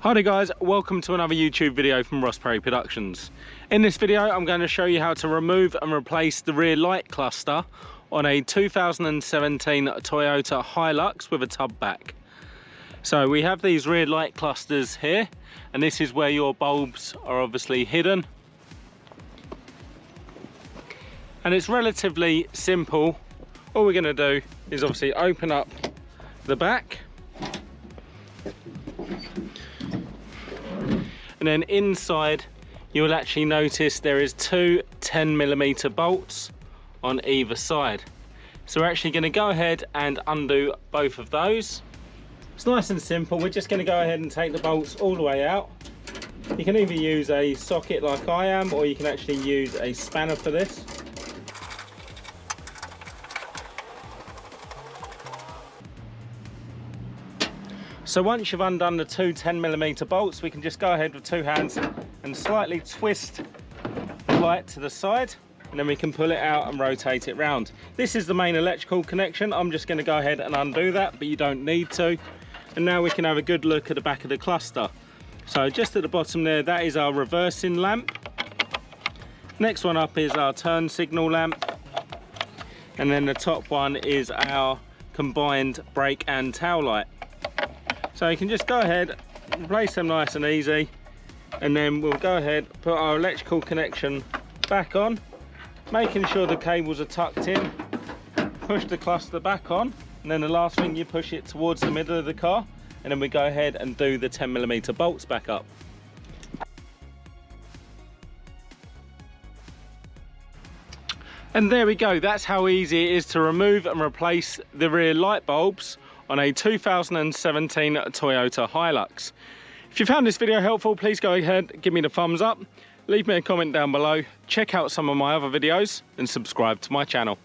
Hi there guys, welcome to another YouTube video from Ross Perry Productions. In this video I'm going to show you how to remove and replace the rear light cluster on a 2017 Toyota Hilux with a tub back. So we have these rear light clusters here, and this is where your bulbs are obviously hidden. And it's relatively simple. All we're going to do is obviously open up the back. And then inside you will actually notice there is two 10mm bolts on either side. So we're actually going to go ahead and undo both of those. It's nice and simple. We're just going to go ahead and take the bolts all the way out. You can either use a socket like I am, or you can actually use a spanner for this. So once you've undone the two 10mm bolts, we can just go ahead with two hands and slightly twist the light to the side, and then we can pull it out and rotate it round. This is the main electrical connection. I'm just going to go ahead and undo that, but you don't need to. And now we can have a good look at the back of the cluster. So just at the bottom there, that is our reversing lamp. Next one up is our turn signal lamp. And then the top one is our combined brake and tail light. So you can just go ahead and place them nice and easy, and then we'll go ahead, put our electrical connection back on, making sure the cables are tucked in, push the cluster back on, and then the last thing, you push it towards the middle of the car, and then we go ahead and do the 10mm bolts back up. And there we go, that's how easy it is to remove and replace the rear light bulbs on a 2017 Toyota Hilux. If you found this video helpful, please go ahead, give me the thumbs up, leave me a comment down below, check out some of my other videos and subscribe to my channel.